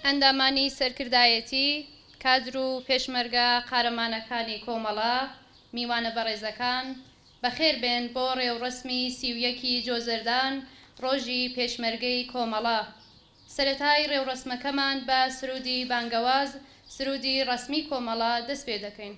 ئەندامانی سەرکردایەتی کادر و پێشمەرگە قارەمانەکانی کۆمەڵە میوانە بەڕێزەکان بەخێر بێن بۆ ڕێوڕسمی 31 جۆزەردان ڕۆژی پێشمەرگەی کۆمەڵە. سەرەتای ڕێوڕسمەکەمان بە سرودی بانگەواز سرودی ڕسمی کۆمەڵە دەست پێ دەکەین.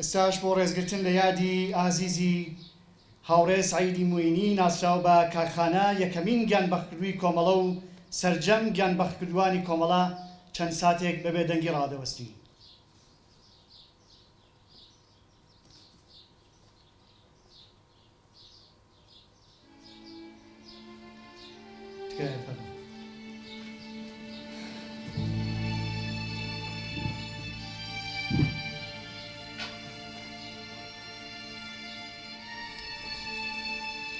ئێستاش بۆ ڕێزگرتن لە یادی ئازیزی هاوڕێ سعیدی موینی ناسراو بە کارخانە یەکەمین گیانبەختکردووی کۆمەڵە و سەرجەم گیانبەختکردوانی کۆمەڵە چەند ساتێک بەبێ دەنگی ڕادەوەستی.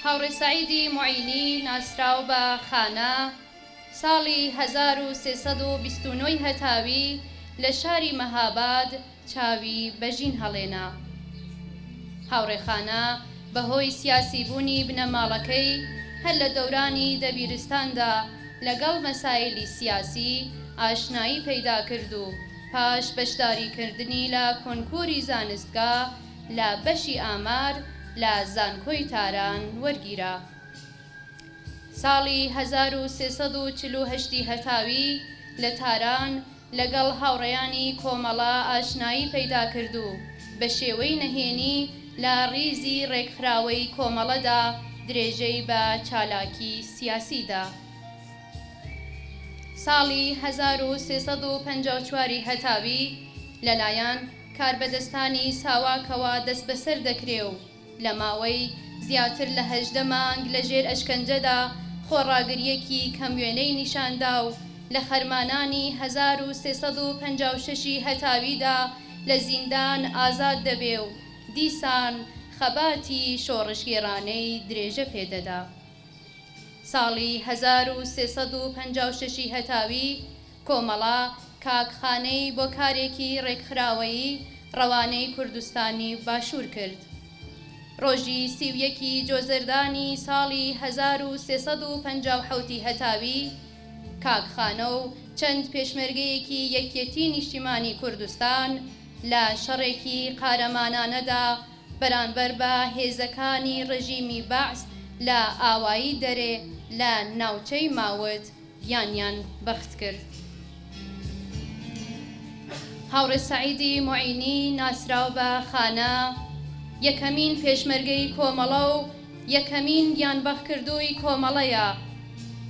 هاوڕێ سعیدی موعینی ناسراو بە خانە ساڵی 1329 هەتاوی لە شاری مەهاباد چاوی بەژین هەڵێنا. هاوڕێخانە بەهۆی سیاسی بوونی بنەماڵەکەی هەر لە دەورانی دەبیرستاندا لەگەڵ مەسایلی سیاسی ئاشنایی پەیدا کرد و پاش بەشداریکردنی لە کۆنکوری زانستگا لە بەشی ئامار لە زانکۆی تاران وەرگیرا. ساڵی 1348 هەتاوی لە تاران لەگەڵ هاوڕێیانی کۆمەڵە ئاشنایی پەیدا کرد و بە شێوەی نەهێنی لە ڕیزی ڕێکخراوەی کۆمەڵەدا درێژەی بە چالاکی سیاسیدا. ساڵی 1354 هەتاوی لەلایەن کاربەدەستانی ساواکەوە دەست بەسەر دەکرێ و لە ماوەی زیاتر لە 18 مانگ لە ژێر ئەشکەنجەدا خۆڕاگریەکی کەموێنەی نیشاندا و لە خەرمانانی 1356 هەتاویدا لە زیندان ئازاد دەبێ و دیسان خەباتی شۆڕشگێڕانەی درێژە پێدەدا. ساڵی 1356 هەتاوی کۆمەڵە کاکخانەی بۆ کارێکی ڕێکخراوەیی ڕەوانەی کوردستانی باشوور کرد. ڕۆژی 31 جۆزەردانی ساڵی 1357 هەتاوی کاکخانە و چەند پێشمەرگەیەکی یەکێتی نیشتیمانی کوردستان لە شەڕێکی قارەمانانەدا بەرامبەر بە هێزەکانی ڕژیمی بەعس لە ئاوایی دەرێ لە ناوچەی ماوت گیانیان بەخت کرد. هاوڕێ سعیدی موعینی ناسراو بە خانە یەکەمین پێشمەرگەی کۆمەڵە و یەکەمین گیانبەختکردووی کۆمەڵەیە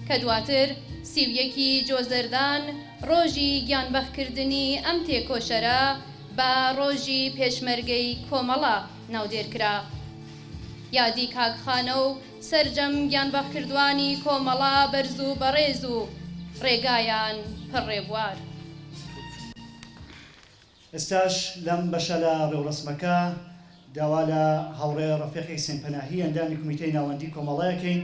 کە دواتر 31 جۆزەردان ڕۆژی گیانبەختکردنی ئەم تێکۆشەرە بە ڕۆژی پێشمەرگەی کۆمەڵە ناودێرکرا. یادی کاکخانە و سەرجەم گیانبەختکردوانی کۆمەڵە بەرز و بەڕێز و ڕێگایان پڕێبوار. ئێستاش لەم بەشە لە ڕێوڕسمەکە داوا لە هاوڕێ ڕەفیقی سێنپەناهی ئەندامی کمیتەی ناوەندی کۆمەڵەیەکەین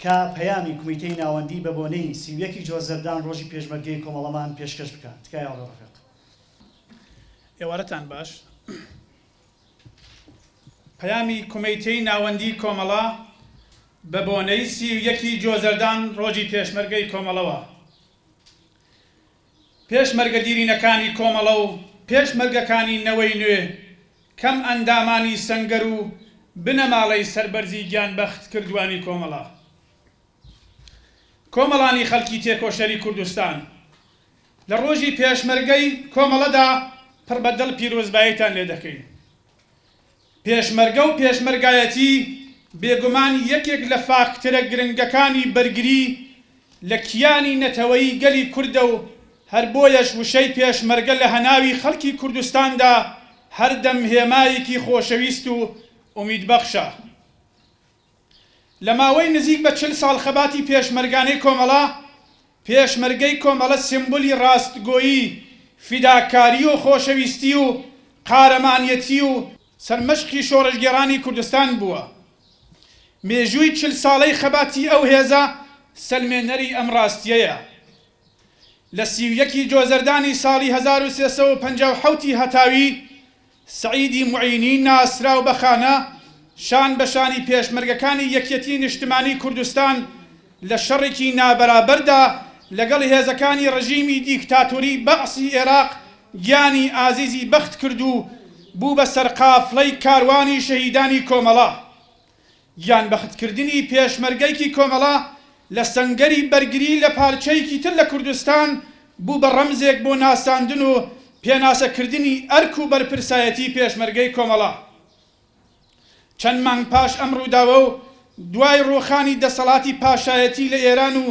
کە پەیامی کمیتەی ناوەندی بە بۆنەی 31 جۆزەردان ڕۆژی پێشمەرگەی کۆمەڵەمان پێشکەش بکات. تکایە هاوڕێ ڕەفیق. ئێوارەتان باش. پەیامی کمیتەی ناوەندی کۆمەڵە بە بۆنەی 31 جۆزەردان ڕۆژی پێشمەرگەی کۆمەڵەوە. پێشمەرگەدیرینەکانی کۆمەڵە و پێشمەرگەکانی نەوەی نوێ کەم ئەندامانی سەنگەر و بنەماڵەی سەربەرزی گیانبەخت کردوانی کۆمەڵە. کۆمەڵانی خەڵکی تێکۆشەری کوردستان لە ڕۆژی پێشمەرگەی کۆمەڵەدا پڕ بەدڵ پیرۆزباییتان لێ دەکەین. پێشمەرگە و پێشمەرگایەتی بێگومان یەکێک لە فاکتەرە گرنگەکانی بەرگری لە کیانی نەتەوەیی گەلی کوردە و هەر بۆیەش وشەی پێشمەرگە لە هەناوی خەڵکی کوردستاندا هەردەم هێمایەکی خۆشەویست و ئومیدبەخشە. لە ماوەی نزیک بە 40 ساڵ خەباتی پێشمەرگانەی کۆمەڵە، پێشمەرگەی کۆمەڵە سیمبولی ڕاستگۆیی، فیداکاری و خۆشەویستی و قارەمانیەتی و سەرمەشقی شۆڕژگێڕانی کوردستان بووە. مێژووی 40 ساڵەی خەباتی ئەو هێزە سەلمێنەری ئەم ڕاستیەیە. لە 31 جۆزەردانی ساڵی 1357 هەتاوی سعیدی معینی ناسراو بەخانە شان بەشانی پێشمەرگەکانی یەکێتی نیشتمانی کوردستان لە شەڕێکی نابەرابەردا لەگەڵ هێزەکانی ڕژیمی دیکتاتۆری بەعسی عێراق گیانی ئازیزی بەخت کرد و بوو بە سەرقافڵەی کاروانی شەهیدانی کۆمەڵە. گیان بەختکردنی پێشمەرگەیەکی کۆمەڵە لە سەنگەری بەرگری لە پارچەیەکی تر لە کوردستان بوو بە ڕەمزێک بۆ ناساندن و پێناسەکردنی ئەرک و بەرپرسایەتی پێشمەرگەی کۆمەڵە. چەند مانگ پاش ئەم ڕووداوە و دوای ڕۆخانی دەسەڵاتی پاشایەتی لە ئێران و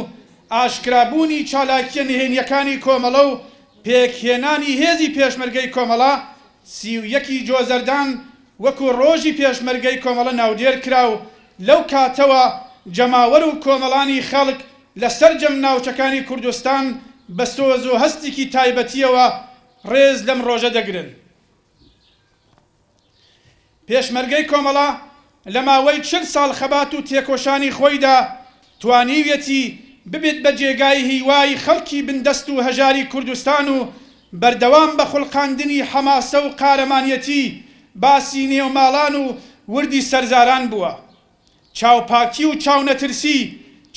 ئاشکرابوونی چالاکیە نهێنیەکانی کۆمەڵە و پێکهێنانی هێزی پێشمەرگەی کۆمەڵە، 31 جۆزەردان وەکو ڕۆژی پێشمەرگەی کۆمەڵە ناودێر کرا و لەو کاتەوە جەماوەر و کۆمەڵانی خەڵک لە سەرجەم ناوچەکانی کوردستان بە سۆز و هەستێکی تایبەتیەوە ڕێز لەم ڕۆژە دەگرن. پێشمەرگەی کۆمەڵە لە ماوەی 40 ساڵ خەبات و تێکۆشانی خۆیدا توانیویەتی ببێت بە جێگای هیوای خەڵکی بندەست و هەژاری کوردستان و بەردەوام بە خوڵقاندنی حەماسە و قارەمانیەتی باسی نێوماڵان و وردی سەرزاران بووە. چاوپاکی و چاونەترسی،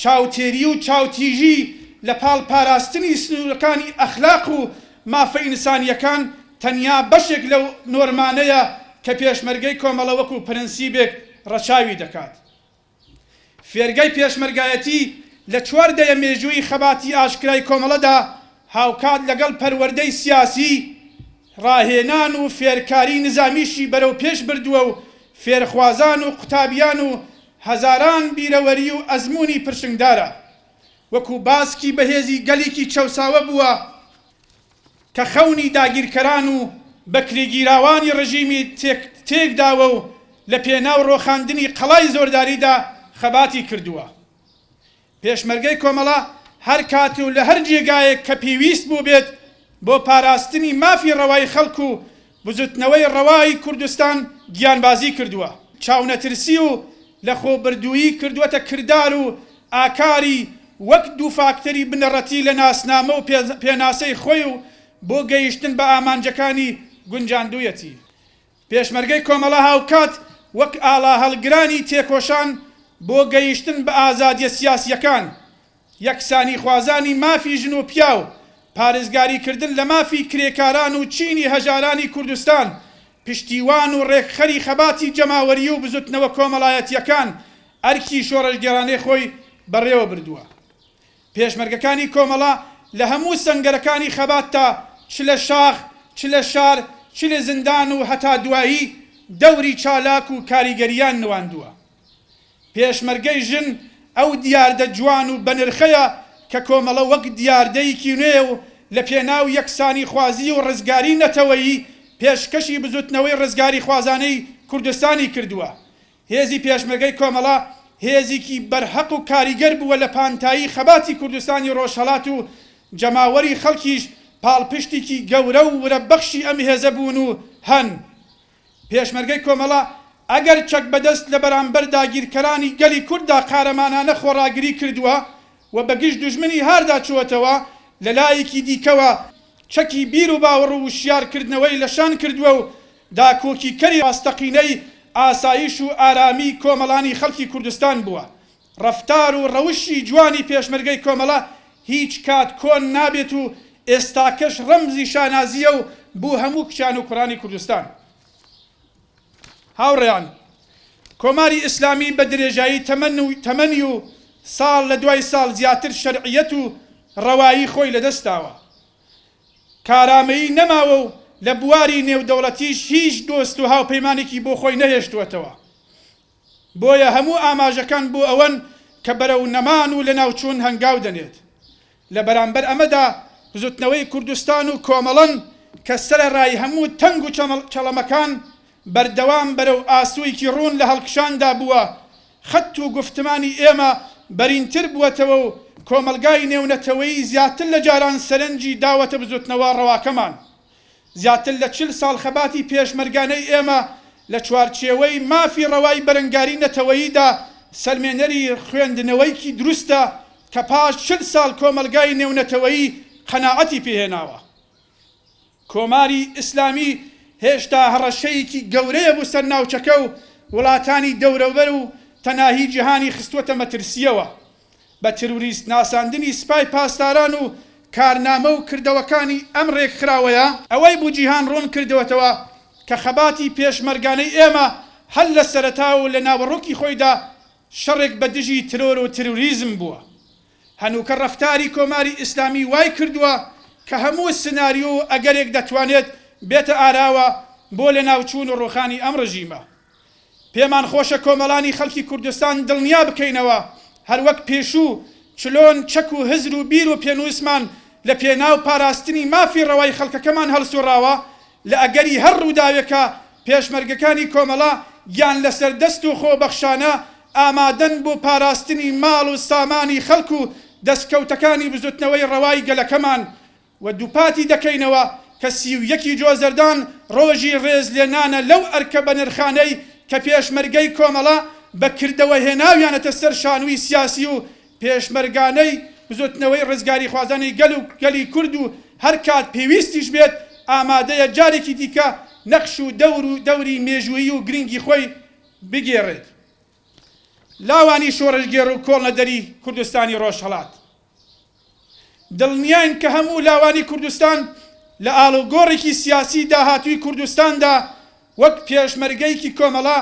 چاوتێری و چاوتیژی لە پاڵ پاراستنی سنوورەکانی ئەخلاق و مافە ئینسانیەکان تەنیا بەشێک لەو نۆرمانەیە کە پێشمەرگەی کۆمەڵە وەکو پرەنسیبێک ڕەچاوی دەکات. فێرگەی پێشمەرگایەتی لە 4 مێژووی خەباتی ئاشکرای کۆمەڵەدا هاوکات لەگەڵ پەروەردەی سیاسی، ڕاهێنان و فێرکاری نظامیشی بەرەو پێش بردووە و فێرخوازان و قوتابیان و هەزاران بیرەوەری و ئەزمموی پرشنگدارە. وەکو باسکی بەهێزی گەلێکی چەوساوە بووە کە خەونی داگیرکەران و بەکرێگیراوانی ڕژیمی تێکداوە و لە پێناو ڕۆخاندنی قەڵای زۆرداریدا خەباتی کردووە. پێشمەرگەی کۆمەڵە هەر کات و لە هەر جێگایەک کە پێویست بوو بێت بۆ پاراستنی مافی ڕەوای خەڵک و بزوتنەوەی ڕەوای کوردستان گیانبازی کردووە. چاونەترسی و لە خۆبردوویی کردووەتە کردار و ئاکاری وەک دوو فاکتەری بنەڕەتی لە ناسنامە و پێناسەی خۆی و بۆ گەیشتن بە ئامانجەکانی گونجاندوویەتی. پێشمەرگەی کۆمەڵە هاوکات وەک ئاڵا هەڵگرانی تێکۆشان بۆ گەیشتن بە ئازادیە سیاسیەکان، یەکسانی خوازانی مافی ژن و پیا و پارێزگاریکردن لە مافی کرێکاران و چینی هەژارانی کوردستان، پشتیوان و ڕێکخەری خەباتی جەماوەری و بزوتنەوە کۆمەڵایەتیەکان ئەرکی شۆڕژگێڕانەی خۆی بەڕێوە بردووە. پێشمەرگەکانی کۆمەڵە لە هەموو سەنگەرەکانی خەبات تا چ لە شاخ، چ لە شار، چ لە زندان و هەتا دوایی دەوری چالاک و کاریگەریان نواندووە. پێشمەرگەی ژن ئەو دیاردە جوان و بەنرخەیە کە کۆمەڵە وەک دیاردەیەکی نوێ و لە پێناو یەکسانی خوازی و ڕزگاری نەتەوەیی پێشکەشی بزوتنەوەی ڕزگاری خوازانەی کوردستانی کردووە. هێزی پێشمەرگەی کۆمەڵە هێزێکی بەرهەق و کاریگەر بووە لە پانتایی خەباتی کوردستانی ڕۆژهەڵات و جەماوەری خەڵکیش پاڵپشتێکی گەورە و ورەبەخشی ئەم هێزە بوون و هەن. پێشمەرگەی کۆمەڵە ئەگەر چەک بەدەست لە بەرامبەر داگیرکەرانی گەلی کووردا قارەمانانە خۆڕاگری کردووە و بەگشت دوژمنی هاردا چووەتەوە، لە لایەکی دیکەوە چەکی بیر و باوەڕ و وشیارکردنەوەی لەشان کردووە و داکۆکی کەری ڕاستەقینەی ئاسایش و ئارامی کۆمەڵانی خەڵکی کوردستان بووە. ڕەفتار و ڕەوشی جوانی پێشمەرگەی کۆمەڵە هیچ کات کۆن نابێت و ئێستاکەش ڕەمزی شانازیە و بوو هەموو کچان و کوڕانی کوردستان. هاوڕێیان، کۆماری ئیسلامی بە درێژایی تەمەنی و ساڵ لە دوای ساڵ زیاتر شەرعیەت و ڕەوایی خۆی لەدەستاوە. کارامەیی نەماوە و لە بواری نێودەوڵەتیش هیچ دۆست و هاوپەیمانێکی بۆ خۆی نەهێشتووەتەوە. بۆیە هەموو ئاماژەکان بۆ ئەوەن کە بەرەو نەمان و لە ناوچوون هەنگاو دەنێت. لە بەرامبەر ئەمەدا بزوتنەوەی کوردستان و کۆمەڵن کە سەرەڕای هەموو تەنگ و چەڵەمەکان بەردەوام بەرەو ئاسوویکی ڕوون لە هەڵکشاندا بووە. خەت و گفتمانی ئێمە بەرینتر بووەتەوە و کۆمەلگای نێونەتەوەی زیاتر لە جاران سەرنجی داوەتە بزوتنەوە ڕەواکەمان. زیاتر لە 40 ساڵ خەباتی پێشمەرگانەی ئێمە لە چوارچێوەی مافی ڕەوای بەرەنگاری نەتەوەییدا سەرمێنەری خوێندنەوەیکی دروستە کە پاش 40 ساڵ کۆمەلگای نێونەتەوەیی قەناعەتی پێهێناوە. کۆماری ئیسلامی هێشتا هەڕەشەیەکی گەورەیە بوو سەر ناوچەکە و وڵاتانی دەورەبەر و تەناهی جیهانی خستووەتە مەترسیەوە بە تروریست ناساندنی سپای پاسداران و کارنامە و کردەوەکانی ئەم ڕێکخراوەیە ئەوەی بوو جیهان ڕوون کردەوەتەوە کە خەباتی پێشمەرگانەی ئێمە هەل لە سەرەتا و لە ناوەڕۆکی خۆیدا شەڕێک بە دژی ترۆر و تروریزم بووە. هەنووکە ڕەفتاری کۆماری ئیسلامی وای کردووە کە هەموو سناریۆ ئەگەرێک دەتوانێت بێتە ئاراوە بۆ لە ناوچوون و ڕۆخانی ئەم ڕژیمە. پێمان خۆشە کۆمەڵانی خەڵکی کوردستان دڵنیا بکەینەوە هەروەک پێشوو چلۆن چەک و هزر و بیر و پێنووسمان لە پێناو پاراستنی مافی ڕەوای خەڵکەکەمان هەڵسوڕاوە لە ئەگەری هەر ڕووداوێکە پێشمەرگەکانی کۆمەڵا گیان لەسەر دەست و خۆبەخشانە ئامادەن بۆ پاراستنی ماڵ و سامانی خەڵک و دەستکەوتەکانی بزوتنەوەی ڕەوای گەلەکەمان و دووپاتی دەکەینەوە کە 31 جۆزەردان ڕۆژی ڕێز لێنانە لەو ئەرکە بە نرخانەی کە پێشمەرگەی کۆمەڵا بەکردەوە هێناویانەتە سەر شانووی سیاسی و پێشمەرگانەی بزوتنەوەی ڕزگاری خوازانی گەلی کورد و هەر کات پێویستیش بێت ئامادەیە جارێکی دیکە نەخش و دەوری مێژوویی و گرنگی خۆی بگێڕێت. لاوانی شۆڕژگێڕ و کۆڵنەدەری کوردستانی ڕۆژهەڵات دڵنیاین کە هەموو لاوانی کوردستان لە ئاڵوگۆڕێکی سیاسی داهاتووی کوردستاندا وەک پێشمەرگەیەکی کۆمەڵا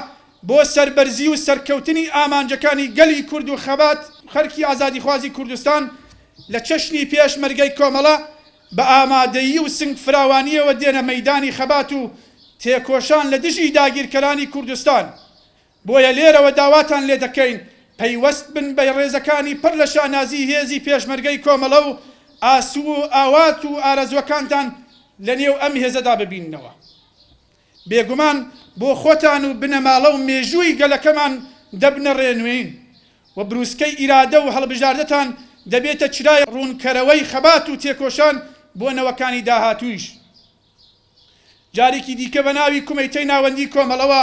بۆ سەربەرزی و سەرکەوتنی ئامانجەکانی گەلی کورد و خەبات خەرکی ئازادیخوازی کوردستان لە چەشنی پێشمەرگەی کۆمەڵا بە ئامادەیی و سنگ فراوانیەوە دێنە مەیدانی خەبات و تێکۆشان لە دژی داگیرکەرانی کوردستان. بۆیە لێرەوە داواتان لێ دەکەین پەیوەست بن بە ڕێزەکانی پڕ لە شانازی هێزی پێشمەرگەی کۆمەڵە و ئاسوو و ئاوات و ئارەزوەکانتان لە نێو ئەم هێزەدا ببیننەوە. بێگومان بۆ خۆتان و بنەماڵە و مێژووی گەلەکەمان دەبنە ڕێنوین و بروسکەی ئیرادە و هەڵبژاردەتان دەبێتە چرای ڕوونکەرەوەی خەبات و تێکۆشان بۆ نەوەکانی داهاتوویش. جارێکی دیکە بە ناوی کومەیتەی ناوەندی کۆمەڵەوە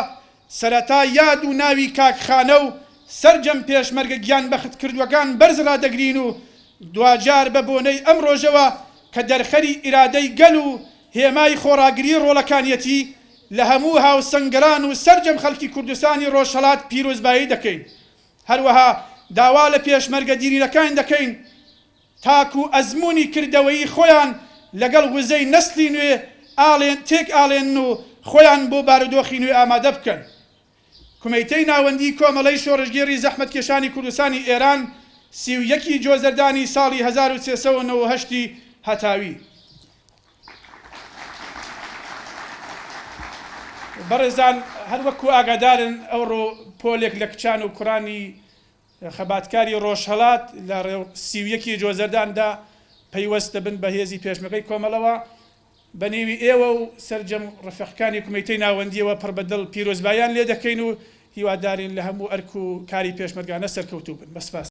سەرەتا یاد و ناوی کاکخانە و سەرجەم پێشمەرگە گیان بەخت کردوەکان بەرز ڕادەگرین و دوجار بە بۆنەی ئەم ڕۆژەوە کە دەرخەری ئیرادەی گەل و هێمای خۆراگری ڕۆڵەکانیەتی لە هەموو هاوسەنگەران و سەرجەم خەڵکی کوردستانی ڕۆژهەڵات پیرۆزبایی دەکەین. هەروەها داوا لە پێشمەرگە دیرینەکان دەکەین تاکو ئەزمموی کردەوەی خۆیان لەگەڵ وزەی نەسلی نوێ تێک ئاڵێن و خۆیان بۆ بارودۆخی نوێ ئامادە بکەن. کومەیتەی ناوەندی کۆمەڵەی شۆڕژگێڕی زەحمەتکێشانی کوردستانی ئێران 31 جۆزەردانی ساڵی 1398 هەتاوی. بەڕێزان هەروەکو ئاگادارن ئەوڕۆ پۆلێک لە کچان و کوڕانی خەباتکاری ڕۆژهەڵات لە 31 جۆزەرداندا پەیوەست دەبن بە هێزی پێشمەرگەی کۆمەڵەوە بە نێوی ئێوە و سەرجەم ڕەفیقەکانی کومەیتەی ناوەندیەوە پڕبەدڵ پیرۆزبایان لێ دەکەین و هیوادارین لە هەموو ئەرک و کاری پێشمەرگانە سەرکەوتوو بن. بەسپاس.